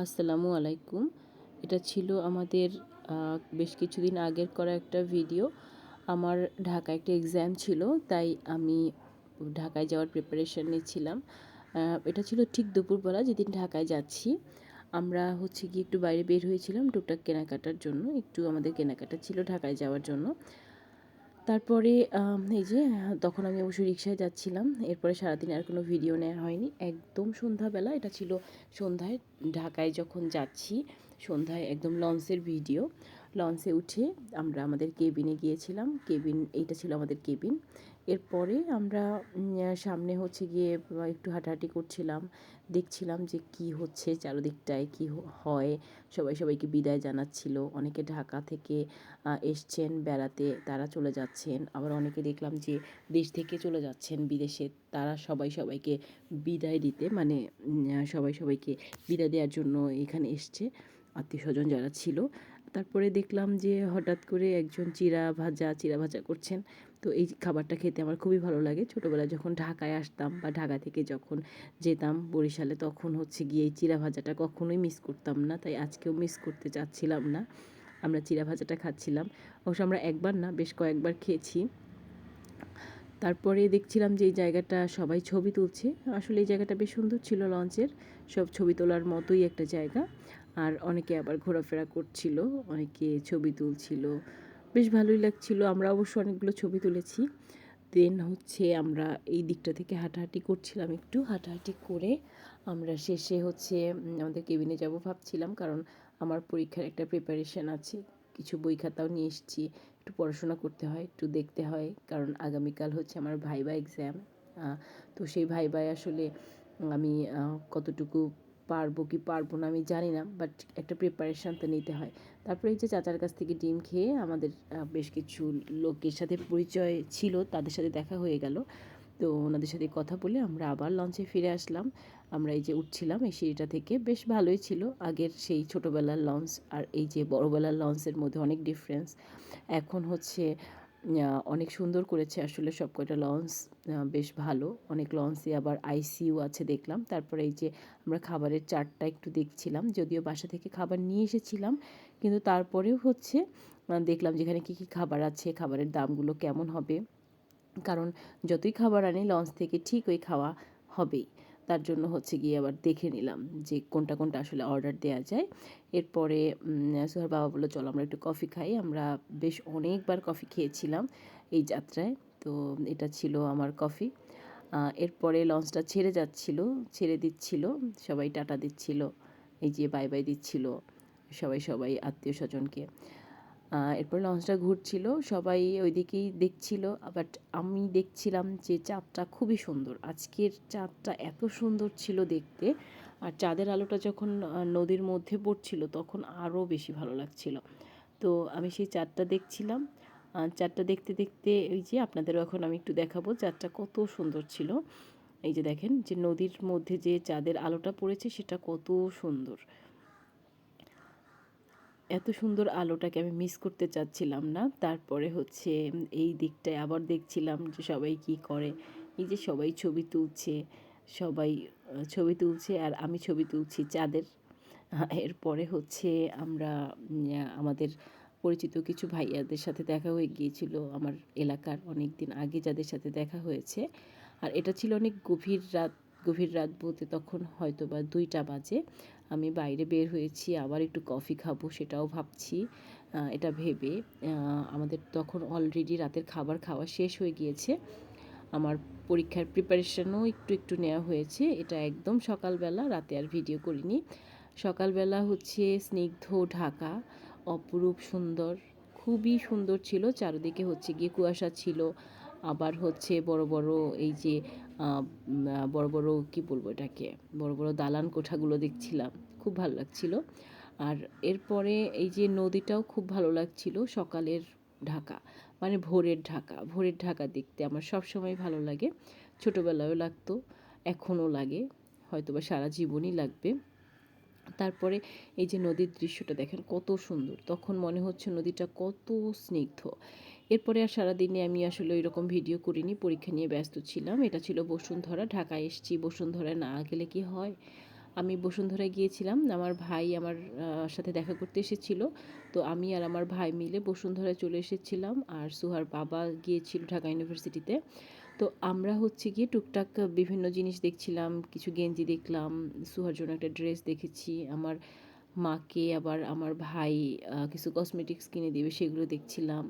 আসসালামু আলাইকুম। এটা ছিল আমাদের বেশ কিছুদিন আগের করা একটা ভিডিও। আমার ঢাকায় একটা এক্সাম ছিল, তাই আমি ঢাকায় যাওয়ার প্রিপারেশন নিচ্ছিলাম। এটা ছিল ঠিক দুপুরবেলা যেদিন ঢাকায় যাচ্ছি। আমরা হচ্ছে গিয়ে একটু বাইরে বের হয়েছিলাম টুকটাক কেনাকাটার জন্য। একটু আমাদের কেনাকাটা ছিল ঢাকায় যাওয়ার জন্য। তারপরে এই যে তখন আমি অবশ্যই রিক্সায় যাচ্ছিলাম। এরপরে সারাদিন আর কোনো ভিডিও নেওয়া হয়নি। একদম সন্ধ্যাবেলা, এটা ছিল সন্ধ্যায় ঢাকায় যখন যাচ্ছি, সন্ধ্যায় একদম লঞ্চের ভিডিও। লঞ্চে উঠে আমরা আমাদের কেবিনে গিয়েছিলাম। এইটা ছিল আমাদের কেবিন। এরপরে আমরা সামনে হচ্ছে গিয়ে একটু হাঁটাহাঁটি করছিলাম। দেখছিলাম যে কি হচ্ছে চারদিকটায়, কি হয়। সবাই সবাইকে বিদায় জানাচ্ছিল। অনেকে ঢাকা থেকে এসছেন বেড়াতে, তারা চলে যাচ্ছেন। আবার অনেকে দেখলাম যে দেশ থেকে চলে যাচ্ছেন বিদেশে, তারা সবাই সবাইকে বিদায় দিতে, মানে সবাই সবাইকে বিদায় দেওয়ার জন্য এখানে এসছে, আত্মীয়স্বজন যারা ছিল। তারপরে দেখলাম যে হঠাৎ করে একজন চিড়া ভাজা করছেন। তো এই খাবারটা খেতে আমার খুবই ভালো লাগে। ছোটোবেলায় যখন ঢাকায় আসতাম বা ঢাকা থেকে যখন যেতাম বরিশালে, তখন হচ্ছে গিয়ে এই চিড়া ভাজাটা কখনোই মিস করতাম না, তাই আজকেও মিস করতে চাচ্ছিলাম না। আমরা চিড়া ভাজাটা খাচ্ছিলাম। অবশ্য আমরা একবার না, বেশ কয়েকবার খেয়েছি। তারপরে দেখছিলাম যে এই জায়গাটা সবাই ছবি তুলছে। আসলে এই জায়গাটা বেশ সুন্দর ছিল লঞ্চের। সব ছবি তোলার মতোই একটা জায়গা। আর অনেকে আবার ঘোরাফেরা করছিল, অনেকে ছবি তুলছিল। বেশ ভালোই লাগছিল। আমরা অবশ্য অনেকগুলো ছবি তুলেছি। দেন হচ্ছে আমরা এই দিকটা থেকে হাঁটাহাঁটি করছিলাম একটু। হাঁটাহাঁটি করে আমরা শেষে হচ্ছে আমাদের কেবিনে যাব ভাবছিলাম, কারণ আমার পরীক্ষার একটা প্রিপারেশন আছে। কিছু বই খাতাও নিয়ে এসেছি। একটু পড়াশোনা করতে হয়, একটু দেখতে হয়, কারণ আগামীকাল হচ্ছে আমার ভাইবা এক্সাম। তো সেই ভাইবায় আসলে আমি কতটুকু পারবো কি পারবো না আমি জানি না, বাট একটা প্রিপারেশান তো নিতে হয়। তারপরে এই যে চাচার কাছ থেকে ডিম খেয়ে আমাদের বেশ কিছু লোকের সাথে পরিচয় ছিল, তাদের সাথে দেখা হয়ে গেল। তো ওনাদের সাথে কথা বলে আমরা আবার লঞ্চে ফিরে আসলাম। আমরা এই যে উঠছিলাম এই সিঁড়িটা থেকে, বেশ ভালোই ছিল। আগের সেই ছোটোবেলার লঞ্চ আর এই যে বড়োবেলার লঞ্চের মধ্যে অনেক ডিফারেন্স। এখন হচ্ছে অনেক সুন্দর করেছে আসলে সব কয়টা লঞ্চ, বেশ ভালো। অনেক লঞ্চে আবার আইসিইউ আছে দেখলাম। তারপরে এই যে আমরা খাবারের চার্টটা একটু দেখছিলাম, যদিও বাসা থেকে খাবার নিয়ে এসেছিলাম, কিন্তু তারপরেও হচ্ছে দেখলাম যেখানে কী কী খাবার আছে, খাবারের দামগুলো কেমন হবে। কারণ যতই খাবার আনি লঞ্চ থেকে ঠিক ওই খাওয়া হবেই। তার জন্য হচ্ছে গিয়ে আবার দেখে নিলাম যে কোনটা কোনটা আসলে অর্ডার দেওয়া যায়। এরপরে সোহার বাবা বললো চলো আমরা একটু কফি খাই। আমরা বেশ অনেকবার কফি খেয়েছিলাম এই যাত্রায়। তো এটা ছিল আমার কফি। এরপরে লঞ্চটা ছেড়ে দিচ্ছিল, সবাই টাটা দিচ্ছিল, এই যে বাই বাই দিচ্ছিল সবাই সবাই আত্মীয় স্বজনকে। এরপর লঞ্চটা ঘুরছিল, সবাই ওইদিকেই দেখছিল। বাট আমি দেখছিলাম যে চাঁদটা খুবই সুন্দর। আজকের চাঁদটা এত সুন্দর ছিল দেখতে। আর চাঁদের আলোটা যখন নদীর মধ্যে পড়ছিল তখন আরও বেশি ভালো লাগছিল। তো আমি সেই চাঁদটা দেখছিলাম। চাঁদটা দেখতে দেখতে এই যে আপনাদেরও এখন আমি একটু দেখাবো চাঁদটা কত সুন্দর ছিল। এই যে দেখেন যে নদীর মধ্যে যে চাঁদের আলোটা পড়েছে সেটা কত সুন্দর। এত সুন্দর আলোটাকে আমি মিস করতে চাচ্ছিলাম না। তারপরে হচ্ছে এই দিকটায় আবার দেখছিলাম যে সবাই কী করে। এই যে সবাই ছবি তুলছে, সবাই ছবি তুলছে আর আমি ছবি তুলছি চাঁদের। এরপরে হচ্ছে আমরা আমাদের পরিচিত কিছু ভাইয়াদের সাথে দেখা হয়ে গিয়েছিল, আমার এলাকার অনেক দিন আগে যাদের সাথে দেখা হয়েছে। আর এটা ছিল অনেক গভীর রাত বলতে তখন হয়তো বা 2টা বাজে। আমি বাইরে বের হয়েছি, আবার একটু কফি খাবো সেটাও ভাবছি। এটা ভেবে আমাদের তখন অলরেডি রাতের খাবার খাওয়া শেষ হয়ে গিয়েছে। আমার পরীক্ষার প্রিপারেশনও একটু একটু নেওয়া হয়েছে। এটা একদম সকালবেলা, রাতে আর ভিডিও করিনি। সকালবেলা হচ্ছে স্নিগ্ধ ঢাকা, অপরূপ সুন্দর, খুবই সুন্দর ছিল। চারিদিকে হচ্ছে গিয়ে কুয়াশা ছিল। আবার হচ্ছে বড় বড় এই যে বড় বড় কী বলবো এটাকে, বড় বড় দালান কোঠাগুলো দেখছিলাম, খুব ভালো লাগছিল। আর এরপরে এই যে নদীটাও খুব ভালো লাগছিল। সকালের ঢাকা মানে ভোরের ঢাকা দেখতে আমার সবসময় ভালো লাগে। ছোটোবেলায়ও লাগতো, এখনও লাগে, হয়তোবা সারা জীবনই লাগবে। তারপরে এই যে নদীর দৃশ্যটা দেখেন কত সুন্দর, তখন মনে হচ্ছে নদীটা কত স্নিগ্ধ। এরপরে আর সারাদিনে আমি আসলে ওইরকম ভিডিও করিনি, পরীক্ষা নিয়ে ব্যস্ত ছিলাম। এটা ছিল বসুন্ধরা, ঢাকায় এসেছি, বসুন্ধরায় না গেলে কি হয়। আমি বসুন্ধরায় গিয়েছিলাম, আমার ভাই আমার সাথে দেখা করতে এসেছিল। তো আমি আর আমার ভাই মিলে বসুন্ধরায় চলে এসেছিলাম, আর সুহার বাবা গিয়েছিল ঢাকা ইউনিভার্সিটিতে। তো আমরা হচ্ছে গিয়ে টুকটাক বিভিন্ন জিনিস দেখছিলাম, কিছু গেঞ্জি দেখলাম, সুহার জন্য একটা ড্রেস দেখেছি, আমার মাকে আবার আমার ভাই কিছু কসমেটিক্স কিনে দেবে সেগুলো দেখছিলাম।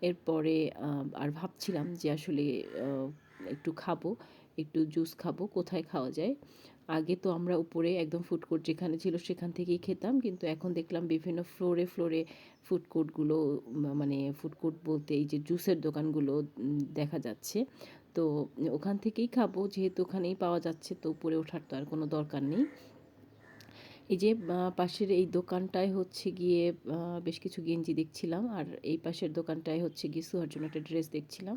এরপরে আর ভাবছিলাম যে আসলে একটু খাবো, একটু জুস খাবো, কোথায় খাওয়া যায়। আগে তো আমরা উপরে একদম ফুড কোর্ট যেখানে ছিল সেখান থেকেই খেতাম, কিন্তু এখন দেখলাম বিভিন্ন ফ্লোরে ফ্লোরে ফুড কোর্টগুলো, মানে ফুড কোর্ট বলতে এই যে জুসের দোকানগুলো দেখা যাচ্ছে। তো ওখান থেকেই খাবো, যেহেতু ওখানেই পাওয়া যাচ্ছে, তো উপরে ওঠার তো আর কোনো দরকার নেই। এই যে পাশের এই দোকানটায় হচ্ছে গিয়ে বেশ কিছু গেঞ্জি দেখছিলাম, আর এই পাশের দোকানটায় হচ্ছে গিয়ে সুহার জন্য একটা ড্রেস দেখছিলাম।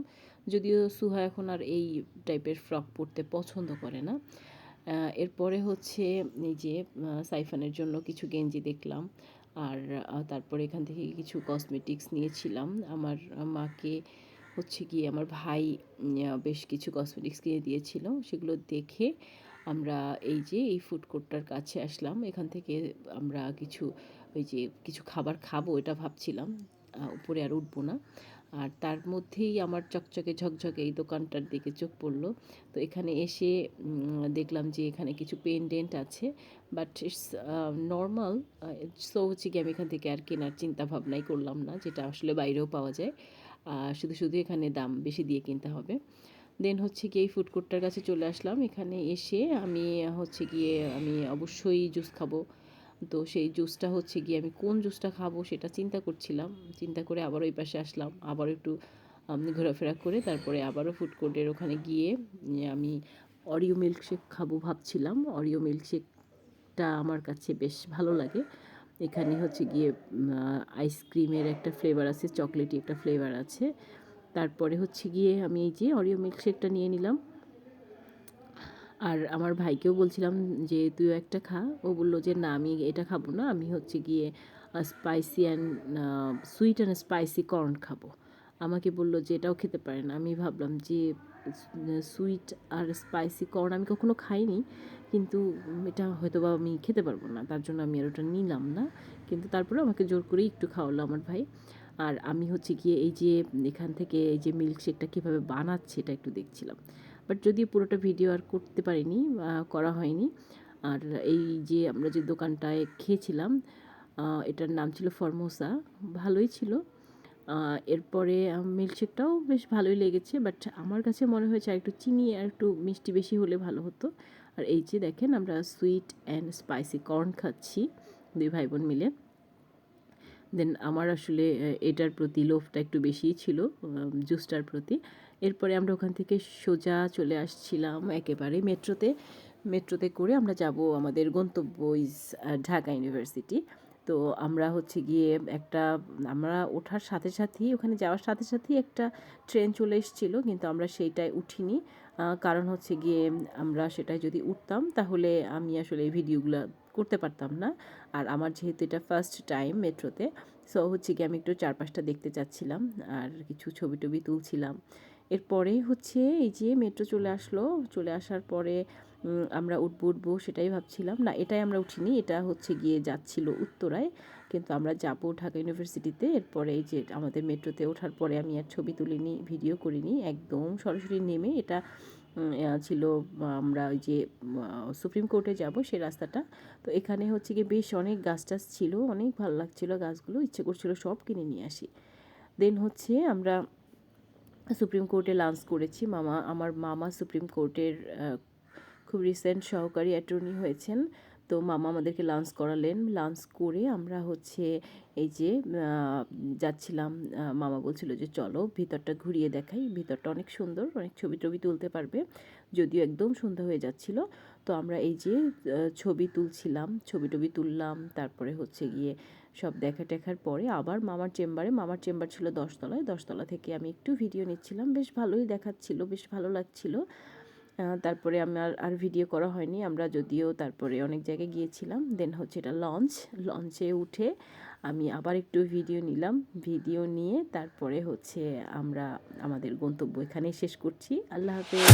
যদিও সুহা এখন আর এই টাইপের ফ্রক পরতে পছন্দ করে না। এরপরে হচ্ছে এই যে সাইফানের জন্য কিছু গেঞ্জি দেখলাম, আর তারপরে এখান থেকে কিছু কসমেটিক্স নিয়েছিলাম। আমার মাকে হচ্ছে গিয়ে আমার ভাই বেশ কিছু কসমেটিক্স কিনে দিয়েছিল, সেগুলো দেখে আমরা এই যে এই ফুড কোর্টটার কাছে আসলাম। এখান থেকে আমরা কিছু ওই যে কিছু খাবার খাবো এটা ভাবছিলাম, উপরে আর উঠবো না। আর তার মধ্যেই আমার চকচকে ঝকঝকে এই দোকানটার দিকে চোখ পড়লো। তো এখানে এসে দেখলাম যে এখানে কিছু পেন্ডেন্ট আছে, বাট ইটস নর্মাল। সো হচ্ছে কি আমি এখান থেকে আর কেনার চিন্তা ভাবনাই করলাম না, যেটা আসলে বাইরেও পাওয়া যায়। শুধু শুধু এখানে দাম বেশি দিয়ে কিনতে হবে। দেন হচ্ছে গিয়ে এই ফুড কোর্টটার কাছে চলে আসলাম। এখানে এসে আমি হচ্ছে গিয়ে আমি অবশ্যই জুস খাবো। তো সেই জুসটা হচ্ছে গিয়ে আমি কোন জুসটা খাবো সেটা চিন্তা করছিলাম। চিন্তা করে আবারও এই পাশে আসলাম। আবারও একটু ঘোরাফেরা করে তারপরে আবারও ফুড কোর্টের ওখানে গিয়ে আমি অরিও মিল্কশেক খাবো ভাবছিলাম। অরিও মিল্কশেকটা আমার কাছে বেশ ভালো লাগে। এখানে হচ্ছে গিয়ে আইসক্রিমের একটা ফ্লেভার আছে, চকলেটি একটা ফ্লেভার আছে। তারপরে হচ্ছে গিয়ে আমি এই যে অরিও মিল্কশেকটা নিয়ে নিলাম, আর আমার ভাইকেও বলছিলাম যে তুইও একটা খা। ও বলল যে না, আমি এটা খাবো না, আমি হচ্ছে গিয়ে spicy and sweet and spicy corn খাবো। আমাকে বলল যে এটাও খেতে পারে না। আমি ভাবলাম যে সুইট আর স্পাইসি কর্ন আমি কখনো খাইনি, কিন্তু এটা হয়তো বা আমি খেতে পারবো না, তার জন্য আমি আর ওটা নিলাম না। কিন্তু তারপরে আমাকে জোর করেই একটু খাওয়ালো আমার ভাই। আর আমি হচ্ছে গিয়ে এই যে এখান থেকে এই যে মিল্কশেকটা কীভাবে বানাচ্ছে এটা একটু দেখছিলাম, বাট যদিও পুরোটা ভিডিও আর করতে পারিনি, করা হয়নি। আর এই যে আমরা যে দোকানটায় খেয়েছিলাম, এটার নাম ছিল ফরমোসা, ভালোই ছিল। এরপরে মিল্কশেকটাও বেশ ভালোই লেগেছে, বাট আমার কাছে মনে হয়েছে আর একটু চিনি আর একটু মিষ্টি বেশি হলে ভালো হতো। আর এই যে দেখেন আমরা সুইট অ্যান্ড স্পাইসি কর্ন খাচ্ছি দুই ভাই বোন মিলে। দেন আমার আসলে এটার প্রতি লোভটা একটু বেশিই ছিল, জুসটার প্রতি। এরপরে আমরা ওখান থেকে সোজা চলে আসছিলাম একেবারে মেট্রোতে করে আমরা যাব আমাদের গন্তব্য ইজ ঢাকা ইউনিভার্সিটি। তো আমরা হচ্ছে গিয়ে আমরা ওঠার সাথে সাথেই, ওখানে যাওয়ার সাথে সাথেই একটা ট্রেন চলে এসেছিলো, কিন্তু আমরা সেইটায় উঠিনি। কারণ হচ্ছে গিয়ে আমরা সেটায় যদি উঠতাম তাহলে আমি আসলে এই ভিডিওগুলো করতে পারতাম না। আর আমার যেহেতু এটা ফার্স্ট টাইম মেট্রোতে, সো হচ্ছে গিয়ে আমি একটু চারপাশটা দেখতে চাচ্ছিলাম আর কিছু ছবি টবি তুলছিলাম। এরপরে হচ্ছে এই যে মেট্রো চলে আসার পরে আমরা উঠবো সেটাই ভাবছিলাম। না, এটাই আমরা উঠিনি, এটা হচ্ছে গিয়ে যাচ্ছিল উত্তরায়, কিন্তু আমরা যাবো ঢাকা ইউনিভার্সিটিতে। এরপরে এই যে আমাদের মেট্রোতে ওঠার পরে আমি আর ছবি তুলিনি, ভিডিও করিনি, একদম সরাসরি নেমে এটা ছিল আমরা ওই যে সুপ্রিম কোর্টে যাব সেই রাস্তাটা। তো এখানে হচ্ছে গিয়ে বেশ অনেক গাছ টাছ ছিল, অনেক ভালো লাগছিলো গাছগুলো, ইচ্ছে করছিল সব কিনে নিয়ে আসি। দেন হচ্ছে আমরা সুপ্রিম কোর্টে লাঞ্চ করেছি। আমার মামা সুপ্রিম কোর্টের খুব রিসেন্ট সহকারী অ্যাটর্নি হয়েছেন। তো মামা আমাদেরকে লাঞ্চ করালেন। লাঞ্চ করে আমরা হচ্ছে এই যে যাচ্ছিলাম। মামা বলছিল যে চলো ভিতরটা ঘুরিয়ে দেখাই, ভিতরটা অনেক সুন্দর, অনেক ছবি টবি তুলতে পারবে, যদিও একদম সন্ধ্যা হয়ে যাচ্ছিল। তো আমরা এই যে ছবি তুলছিলাম, ছবি টবি তুললাম, তারপরে হচ্ছে গিয়ে সব দেখার পরে আবার মামার চেম্বার ছিল 10তলায়, 10তলা থেকে আমি একটু ভিডিও নিচ্ছিলাম, বেশ ভালোই দেখাচ্ছিল, বেশ ভালো লাগছিল। তারপরে আমার আর ভিডিও করা হয়নি, আমরা যদিও তারপরে অনেক জায়গায় গিয়েছিলাম। দেন হচ্ছে এটা লঞ্চে উঠে আমি আবার একটু ভিডিও নিলাম, ভিডিও নিয়ে তারপরে হচ্ছে আমরা আমাদের গন্তব্য এখানেই শেষ করছি। আল্লাহ হাফেজ।